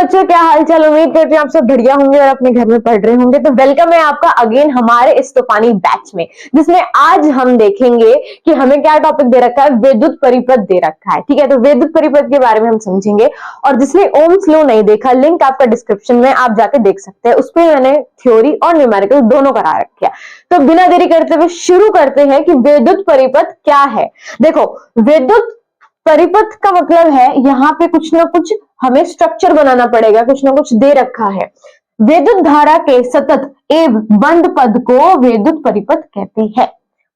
बच्चों, क्या हाल चाल। उम्मीद करती हूँ आप सब बढ़िया होंगे और अपने घर में पढ़ रहे होंगे। तो वेलकम है आपका अगेन हमारे इस तूफानी बैच में, जिसमें आज हम देखेंगे कि हमें क्या टॉपिक दे रखा है, विद्युत परिपथ दे रखा है। ठीक है, तो विद्युत परिपथ के बारे में हम समझेंगे। और जिसने ओम्स लॉ नहीं देखा, लिंक आपका डिस्क्रिप्शन में, आप जाके देख सकते हैं। उसमें मैंने थ्योरी और न्यूमेरिकल दोनों करा रखे हैं। तो बिना देरी करते हुए शुरू करते हैं कि विद्युत परिपथ क्या है। देखो, विद्युत परिपथ का मतलब है यहाँ पे कुछ ना कुछ हमें स्ट्रक्चर बनाना पड़ेगा, कुछ ना कुछ दे रखा है। विद्युत धारा के सतत एवं बंद पद को विद्युत परिपथ कहते हैं।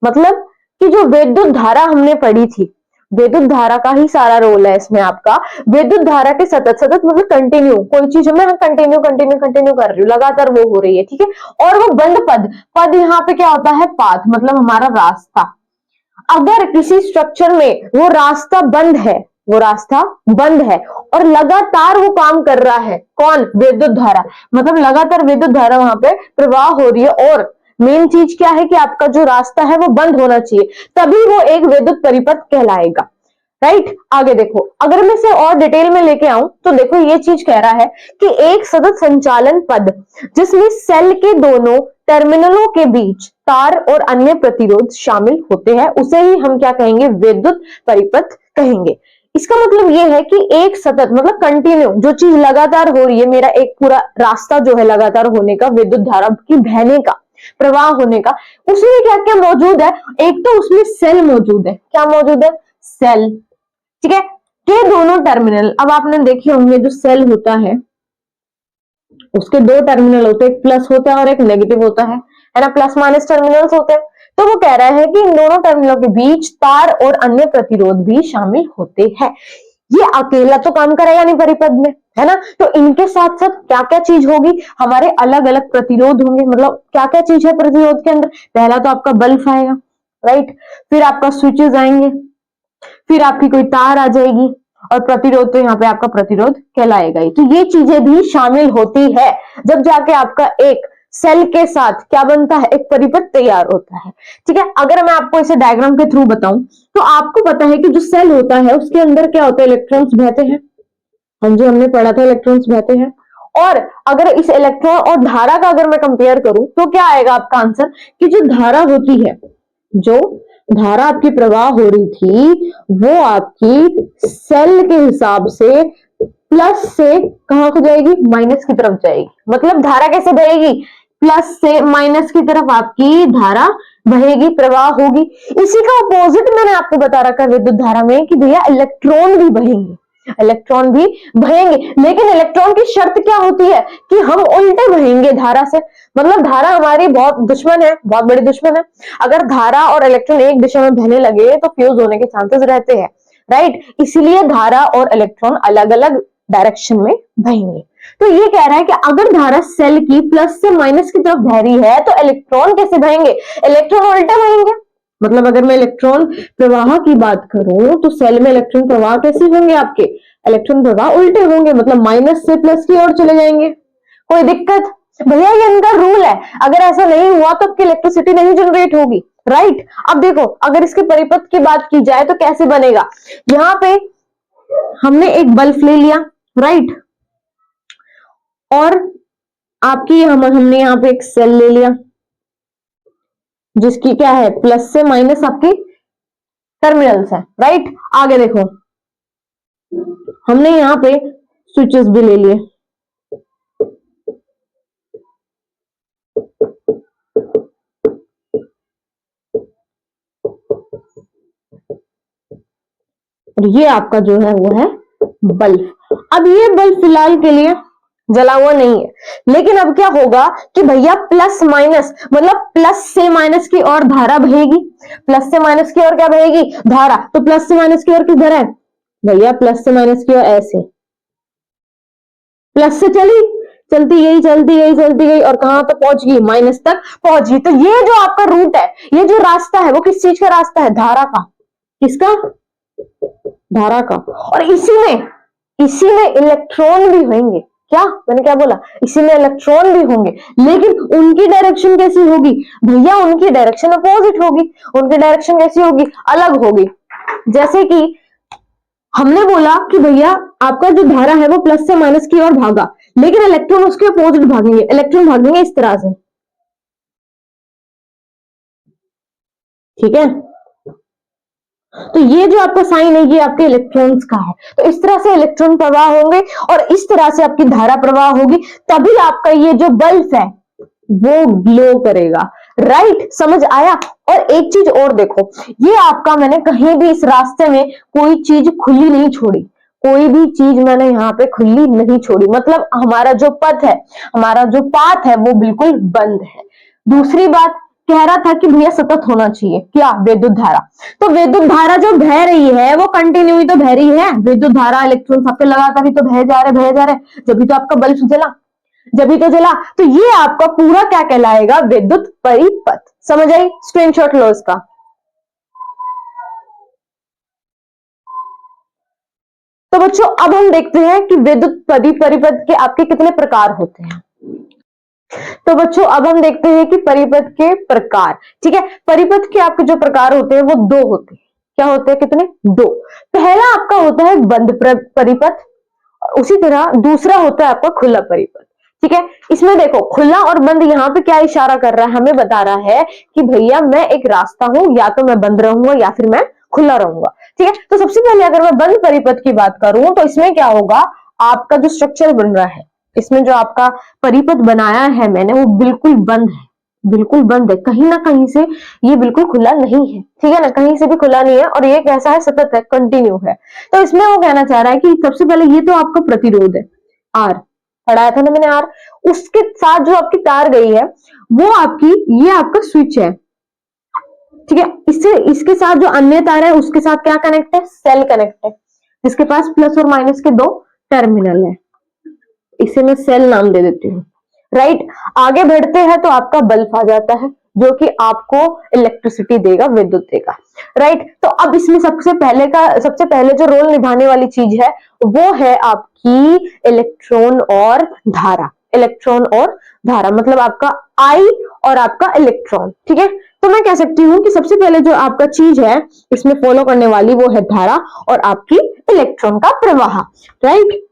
मतलब कि जो विद्युत धारा हमने पढ़ी थी, विद्युत धारा का ही सारा रोल है इसमें आपका। विद्युत धारा के सतत, सतत मतलब कंटिन्यू, कोई चीज में कंटिन्यू कंटिन्यू कंटिन्यू कर रही हूँ, लगातार वो हो रही है। ठीक है, और वो बंद पद, पद यहाँ पे क्या होता है, पाथ, मतलब हमारा रास्ता। अगर किसी स्ट्रक्चर में वो रास्ता बंद है, वो रास्ता बंद है और लगातार वो काम कर रहा है, कौन, विद्युत धारा, मतलब लगातार विद्युत धारा वहां पे प्रवाह हो रही है। और मेन चीज क्या है कि आपका जो रास्ता है वो बंद होना चाहिए, तभी वो एक विद्युत परिपथ कहलाएगा। राइट, आगे देखो, अगर मैं इसे और डिटेल में लेके आऊं तो देखो ये चीज कह रहा है कि एक सतत संचालन पद जिसमें सेल के दोनों टर्मिनलों के बीच तार और अन्य प्रतिरोध शामिल होते हैं, उसे ही हम क्या कहेंगे, विद्युत परिपथ कहेंगे। इसका मतलब ये है कि एक सतत मतलब कंटिन्यू, जो चीज लगातार हो रही है, मेरा एक पूरा रास्ता जो है लगातार होने का, विद्युत धारा की बहने का, प्रवाह होने का, उसमें क्या क्या मौजूद है। एक तो उसमें सेल मौजूद है, क्या मौजूद है, सेल। ठीक है, के दोनों टर्मिनल, अब आपने देखे होंगे जो सेल होता है उसके दो टर्मिनल होते हैं, एक प्लस होता है और एक नेगेटिव होता है ना, प्लस माइनस टर्मिनल्स होते हैं। तो वो कह रहा है कि इन दोनों टर्मिनलों के बीच तार और अन्य प्रतिरोध भी शामिल होते हैं। ये अकेला तो काम करेगा नहीं परिपथ में, है ना, तो इनके साथ साथ क्या क्या चीज होगी, हमारे अलग अलग प्रतिरोध होंगे। मतलब क्या क्या चीज है प्रतिरोध के अंदर, पहला तो आपका बल्ब आएगा, राइट, फिर आपका स्विचेस आएंगे, फिर आपकी कोई तार आ जाएगी, और प्रतिरोध तो यहाँ पे आपका प्रतिरोध कहलाएगा ही। तो ये चीजें भी शामिल होती है जब जाके आपका एक सेल के साथ क्या बनता है, एक परिपथ तैयार होता है। ठीक है, अगर मैं आपको इसे डायग्राम के थ्रू बताऊं तो आपको पता है कि जो सेल होता है उसके अंदर क्या होता है, इलेक्ट्रॉन्स बहते हैं। हम जो हमने पढ़ा था, इलेक्ट्रॉन्स बहते हैं। और अगर इस इलेक्ट्रॉन और धारा का अगर मैं कंपेयर करूं तो क्या आएगा आपका आंसर, कि जो धारा होती है, जो धारा आपकी प्रवाह हो रही थी, वो आपकी सेल के हिसाब से प्लस से कहां को जाएगी, माइनस की तरफ जाएगी। मतलब धारा कैसे बहेगी, प्लस से माइनस की तरफ आपकी धारा बहेगी, प्रवाह होगी। इसी का अपोजिट मैंने आपको बता रखा है विद्युत धारा में कि भैया इलेक्ट्रॉन भी बहेंगे, इलेक्ट्रॉन भी बहेंगे। लेकिन इलेक्ट्रॉन की शर्त क्या होती है कि हम उल्टे बहेंगे धारा से। मतलब धारा हमारी बहुत दुश्मन है, बहुत बड़ी दुश्मन है। अगर धारा और इलेक्ट्रॉन एक दिशा में बहने लगे तो फ्यूज होने के चांसेस रहते हैं, राइट। इसीलिए धारा और इलेक्ट्रॉन अलग अलग डायरेक्शन में बहेंगे। तो ये कह रहा है कि अगर धारा सेल की प्लस से माइनस की तरफ बह रही है तो इलेक्ट्रॉन कैसे बहेंगे, इलेक्ट्रॉन उल्टे बहेंगे। मतलब अगर मैं इलेक्ट्रॉन प्रवाह की बात करूं तो सेल में इलेक्ट्रॉन प्रवाह कैसे होंगे, आपके इलेक्ट्रॉन प्रवाह उल्टे होंगे, मतलब माइनस से प्लस की ओर चले जाएंगे। कोई दिक्कत भैया, ये इनका रूल है। अगर ऐसा नहीं हुआ तो आपकी इलेक्ट्रिसिटी नहीं जनरेट होगी, राइट। अब देखो, अगर इसके परिपथ की बात की जाए तो कैसे बनेगा। यहां पे हमने एक बल्ब ले लिया, राइट, और आपकी हमने यहाँ पे एक सेल ले लिया जिसकी क्या है, प्लस से माइनस आपकी टर्मिनल्स है, राइट। आगे देखो, हमने यहाँ पे स्विचेस भी ले लिए। और ये आपका जो है वो है बल्ब। अब ये बल्ब फिलहाल के लिए जला हुआ नहीं है, लेकिन अब क्या होगा कि भैया प्लस माइनस, मतलब प्लस से माइनस की ओर धारा बहेगी, प्लस से माइनस की ओर क्या बहेगी, धारा। तो प्लस से माइनस की ओर किधर है भैया, प्लस से माइनस की ओर ऐसे, प्लस से चली, चलती गई चलती गई चलती गई और कहां तक पहुंच गई, माइनस तक पहुंच गई। तो ये जो आपका रूट है, ये जो रास्ता है, वो किस चीज का रास्ता है, धारा का। किसका, धारा का। और इसी में इलेक्ट्रॉन भी होंगे। क्या, मैंने क्या बोला, इसी में इलेक्ट्रॉन भी होंगे, लेकिन उनकी डायरेक्शन कैसी होगी भैया, उनकी डायरेक्शन अपोजिट होगी। उनकी डायरेक्शन कैसी होगी, अलग होगी। जैसे कि हमने बोला कि भैया आपका जो धारा है वो प्लस से माइनस की ओर भागा, लेकिन इलेक्ट्रॉन उसके अपोजिट भागेंगे, इलेक्ट्रॉन भागेंगे इस तरह से, ठीक है। तो ये जो आपका साइन है ये आपके इलेक्ट्रॉन्स का है, तो इस तरह से इलेक्ट्रॉन प्रवाह होंगे और इस तरह से आपकी धारा प्रवाह होगी, तभी आपका ये जो बल्ब है वो ग्लो करेगा, राइट। समझ आया। और एक चीज और देखो, ये आपका मैंने कहीं भी इस रास्ते में कोई चीज खुली नहीं छोड़ी, कोई भी चीज मैंने यहाँ पे खुली नहीं छोड़ी, मतलब हमारा जो पथ है, हमारा जो पाथ है वो बिल्कुल बंद है। दूसरी बात, कह रहा था कि भैया सतत होना चाहिए क्या, विद्युत धारा। तो विद्युत धारा जो बह रही है वो कंटिन्यू ही तो बह रही है, विद्युत धारा इलेक्ट्रॉन आपके लगातार ही तो बह जा रहे, जब भी तो आपका बल्ब जला, जब भी तो जला। तो ये आपका पूरा क्या कहलाएगा, विद्युत परिपथ। समझ आई, स्क्रीनशॉट लो इसका। तो बच्चों अब हम देखते हैं कि विद्युत परिपथ के आपके कितने प्रकार होते हैं। तो बच्चों अब हम देखते हैं कि परिपथ के प्रकार, ठीक है। परिपथ के आपके जो प्रकार होते हैं वो दो होते हैं, क्या होते हैं, कितने, दो। पहला आपका होता है बंद परिपथ, उसी तरह दूसरा होता है आपका खुला परिपथ, ठीक है। इसमें देखो खुला और बंद यहाँ पे क्या इशारा कर रहा है, हमें बता रहा है कि भैया मैं एक रास्ता हूं, या तो मैं बंद रहूंगा या फिर मैं खुला रहूंगा, ठीक है। तो सबसे पहले अगर मैं बंद परिपथ की बात करूं तो इसमें क्या होगा, आपका जो स्ट्रक्चर बन रहा है, इसमें जो आपका परिपथ बनाया है मैंने वो बिल्कुल बंद है, बिल्कुल बंद है, कहीं ना कहीं से ये बिल्कुल खुला नहीं है, ठीक है ना, कहीं से भी खुला नहीं है, और ये कैसा है, सतत है, कंटिन्यू है। तो इसमें वो कहना चाह रहा है कि सबसे पहले ये तो आपका प्रतिरोध है, आर पढ़ाया था ना मैंने, आर, उसके साथ जो आपकी तार गई है वो आपकी, ये आपका स्विच है, ठीक है। इससे इसके साथ जो अन्य तार है उसके साथ क्या कनेक्ट है, सेल कनेक्ट है, जिसके पास प्लस और माइनस के दो टर्मिनल है, इसे मैं सेल नाम दे देती हूँ, राइट। आगे बढ़ते हैं तो आपका बल्ब आ जाता है जो कि आपको इलेक्ट्रिसिटी देगा, विद्युत देगा, राइट। तो अब इसमें सबसे पहले जो रोल निभाने वाली चीज है वो है आपकी इलेक्ट्रॉन और धारा, इलेक्ट्रॉन और धारा, मतलब आपका आई और आपका इलेक्ट्रॉन, ठीक है। तो मैं कह सकती हूँ कि सबसे पहले जो आपका चीज है इसमें फॉलो करने वाली वो है धारा और आपकी इलेक्ट्रॉन का प्रवाह, राइट।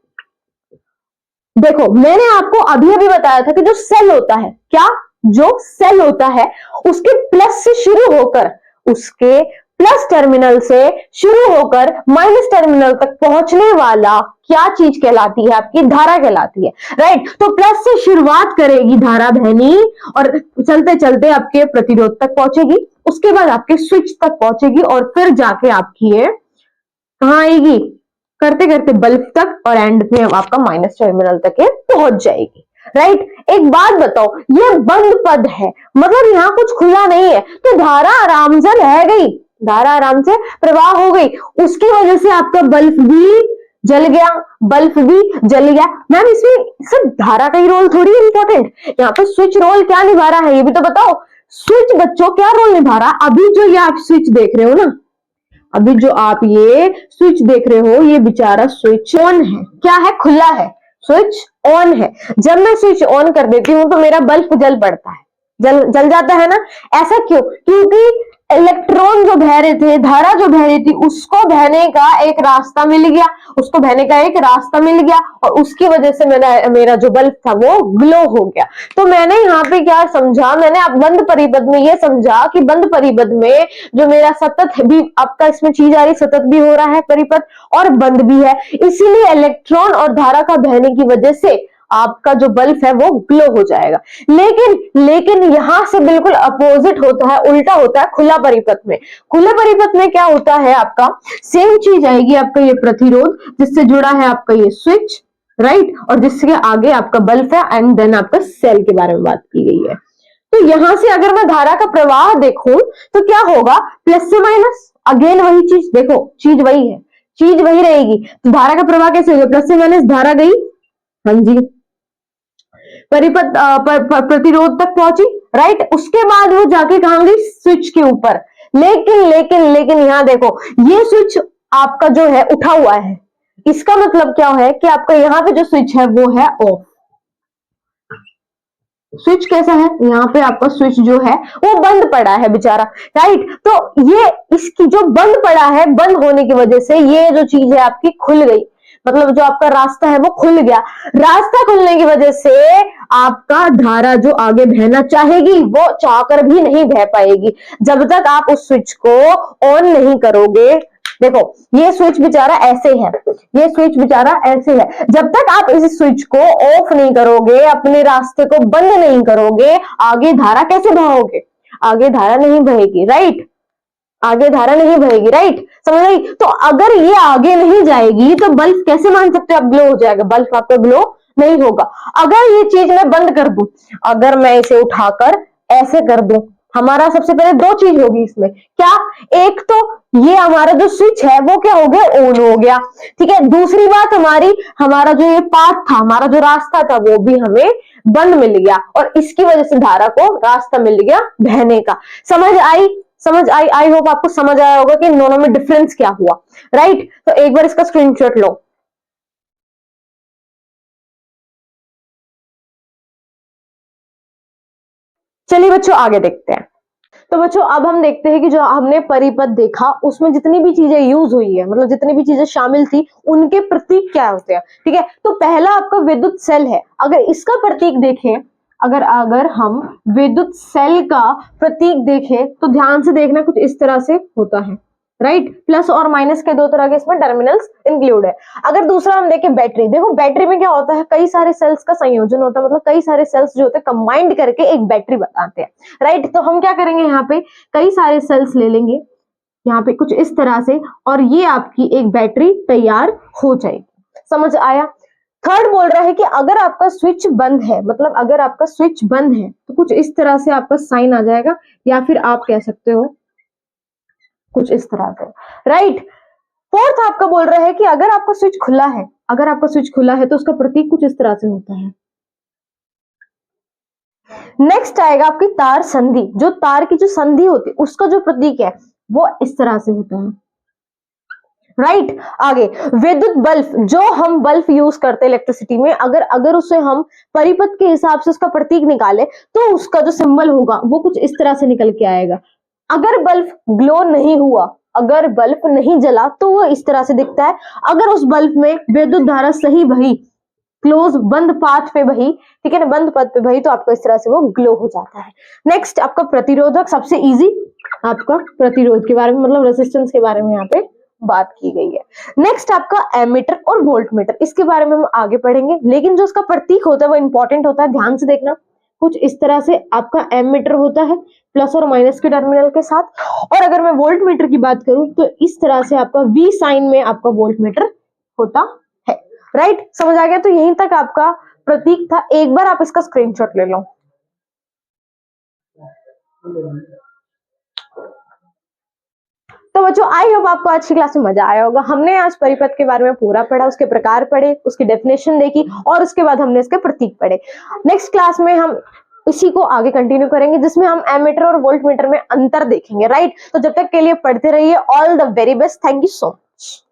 देखो मैंने आपको अभी अभी बताया था कि जो सेल होता है, क्या, जो सेल होता है उसके प्लस से शुरू होकर, उसके प्लस टर्मिनल से शुरू होकर माइनस टर्मिनल तक पहुंचने वाला क्या चीज कहलाती है, आपकी धारा कहलाती है, राइट। तो प्लस से शुरुआत करेगी धारा बहनी और चलते चलते आपके प्रतिरोध तक पहुंचेगी, उसके बाद आपके स्विच तक पहुंचेगी और फिर जाके आपकी ये कहां आएगी, करते करते बल्ब तक, और एंड में आपका माइनस टर्मिनल तक ये पहुंच जाएगी, राइट। एक बात बताओ, ये बंद पद है, मतलब यहाँ कुछ खुला नहीं है, तो धारा आराम से रह गई, धारा आराम से प्रवाह हो गई, उसकी वजह से आपका बल्ब भी जल गया, बल्ब भी जल गया। मैम इसमें सिर्फ धारा का ही रोल थोड़ी इंपॉर्टेंट, यहाँ पे स्विच रोल क्या निभा रहा है ये भी तो बताओ। स्विच बच्चों क्या रोल निभा रहा है, अभी जो ये आप स्विच देख रहे हो ना, अभी जो आप ये स्विच देख रहे हो ये बेचारा स्विच ऑन है, क्या है, खुला है, स्विच ऑन है। जब मैं स्विच ऑन कर देती हूं तो मेरा बल्ब जल पड़ता है, जल जाता है ना। ऐसा क्यों, क्योंकि इलेक्ट्रॉन जो बह रहे थे, धारा जो बह रही थी, उसको बहने का एक रास्ता मिल गया, उसको बहने का एक रास्ता मिल गया, और उसकी वजह से मेरा जो बल्ब था वो ग्लो हो गया। तो मैंने यहाँ पे क्या समझा, मैंने अब बंद परिपथ में ये समझा कि बंद परिपथ में जो मेरा सतत भी आपका इसमें चीज आ रही, सतत भी हो रहा है परिपथ और बंद भी है, इसीलिए इलेक्ट्रॉन और धारा का बहने की वजह से आपका जो बल्ब है वो ग्लो हो जाएगा। लेकिन यहां से बिल्कुल अपोजिट होता है, उल्टा होता है खुला परिपथ में। खुले परिपथ में क्या होता है, आपका सेम चीज आएगी, आपका ये प्रतिरोध जिससे जुड़ा है आपका ये स्विच, राइट, और जिसके आगे आपका बल्ब है, एंड देन आपका सेल के बारे में बात की गई है। तो यहां से अगर मैं धारा का प्रवाह देखूं तो क्या होगा, प्लस से माइनस, अगेन वही चीज, देखो चीज वही है, चीज वही रहेगी। तो धारा का प्रवाह कैसे होगा, प्लस से माइनस, धारा गई, हाँ जी, परिपथ प्रतिरोध तक पहुंची, राइट। उसके बाद वो जाके कहां गई, स्विच के ऊपर। लेकिन यहां देखो, ये स्विच आपका जो है उठा हुआ है, इसका मतलब क्या है कि आपका यहाँ पे जो स्विच है वो है ऑफ, स्विच कैसा है, यहाँ पे आपका स्विच जो है वो बंद पड़ा है बेचारा, राइट। तो ये इसकी जो बंद पड़ा है, बंद होने की वजह से ये जो चीज है आपकी खुल गई, मतलब जो आपका रास्ता है वो खुल गया। रास्ता खुलने की वजह से आपका धारा जो आगे बहना चाहेगी वो चाहकर भी नहीं बह पाएगी, जब तक आप उस स्विच को ऑन नहीं करोगे। देखो ये स्विच बेचारा ऐसे है, ये स्विच बेचारा ऐसे है, जब तक आप इस स्विच को ऑफ नहीं करोगे, अपने रास्ते को बंद नहीं करोगे, आगे धारा कैसे बहाओगे? आगे धारा नहीं बहेगी, राइट। आगे धारा नहीं बहेगी, राइट, समझ आई? तो अगर ये आगे नहीं जाएगी तो बल्ब कैसे मान सकते हो आप ग्लो हो जाएगा? बल्ब आपका ग्लो नहीं होगा। अगर ये चीज मैं बंद कर दूं, अगर मैं इसे उठाकर ऐसे कर दूं, हमारा सबसे पहले दो चीज होगी इसमें, क्या? एक तो ये हमारा जो स्विच है वो क्या हो गया? ऑन हो गया, ठीक है। दूसरी बात हमारा जो ये पाथ था, हमारा जो रास्ता था वो भी हमें बंद मिल गया, और इसकी वजह से धारा को रास्ता मिल गया बहने का। समझ आई? समझ आई? आई होप आपको समझ आया होगा कि इन दोनों में डिफरेंस क्या हुआ, राइट। तो एक बार इसका स्क्रीनशॉट लो। चलिए बच्चों आगे देखते हैं। तो बच्चों अब हम देखते हैं कि जो हमने परिपथ देखा उसमें जितनी भी चीजें यूज हुई है, मतलब जितनी भी चीजें शामिल थी, उनके प्रतीक क्या होते हैं, ठीक है। तो पहला आपका विद्युत सेल है। अगर इसका प्रतीक देखें, अगर हम विद्युत सेल का प्रतीक देखें तो ध्यान से देखना, कुछ इस तरह से होता है, राइट। प्लस और माइनस के दो तरह के इसमें टर्मिनल्स इंक्लूड है। अगर दूसरा हम देखें बैटरी, देखो बैटरी में क्या होता है, कई सारे सेल्स का संयोजन होता है, मतलब कई सारे सेल्स जो होते हैं कंबाइंड करके एक बैटरी बनाते हैं, राइट। तो हम क्या करेंगे, यहाँ पे कई सारे सेल्स ले लेंगे, यहाँ पे कुछ इस तरह से, और ये आपकी एक बैटरी तैयार हो जाएगी। समझ आया? थर्ड बोल रहा है कि अगर आपका स्विच बंद है, मतलब अगर आपका स्विच बंद है तो कुछ इस तरह से आपका साइन आ जाएगा, या फिर आप कह सकते हो कुछ इस तरह से, राइट। फोर्थ आपका बोल रहा है कि अगर आपका स्विच खुला है, अगर आपका स्विच खुला है तो उसका प्रतीक कुछ इस तरह से होता है। नेक्स्ट आएगा आपकी तार संधि, जो तार की जो संधि होती है उसका जो प्रतीक है वो इस तरह से होता है, राइट। आगे विद्युत बल्ब, जो हम बल्ब यूज करते हैं इलेक्ट्रिसिटी में, अगर उसे हम परिपथ के हिसाब से उसका प्रतीक निकाले तो उसका जो सिंबल होगा वो कुछ इस तरह से निकल के आएगा। अगर बल्ब ग्लो नहीं हुआ, अगर बल्ब नहीं जला तो वो इस तरह से दिखता है। अगर उस बल्ब में विद्युत धारा सही बही, क्लोज बंद पाथ पे बही, ठीक है ना, बंद पथ पे बही, तो आपको इस तरह से वो ग्लो हो जाता है। नेक्स्ट आपका प्रतिरोधक, सबसे इजी आपका प्रतिरोध के बारे में, मतलब रेजिस्टेंस के बारे में यहाँ पे बात की गई है। नेक्स्ट आपका एमीटर और वोल्टमीटर, इसके बारे में हम आगे पढ़ेंगे, लेकिन जो उसका प्रतीक होता है वो इंपॉर्टेंट होता है, ध्यान से देखना। कुछ इस तरह से आपका एमीटर होता है प्लस और माइनस के टर्मिनल के साथ, और अगर मैं वोल्टमीटर की बात करूं तो इस तरह से आपका वी साइन में आपका वोल्टमीटर होता है, राइट। समझ आ गया? तो यहीं तक आपका प्रतीक था। एक बार आप इसका स्क्रीनशॉट ले लो। तो बच्चों आई होप आपको आज की क्लास में मजा आया होगा। हमने आज परिपथ के बारे में पूरा पढ़ा, उसके प्रकार पढ़े, उसकी डेफिनेशन देखी, और उसके बाद हमने इसके प्रतीक पढ़े। नेक्स्ट क्लास में हम इसी को आगे कंटिन्यू करेंगे, जिसमें हम एमीटर और वोल्टमीटर में अंतर देखेंगे, राइट। तो जब तक के लिए पढ़ते रहिए। All the very best. Thank you so much.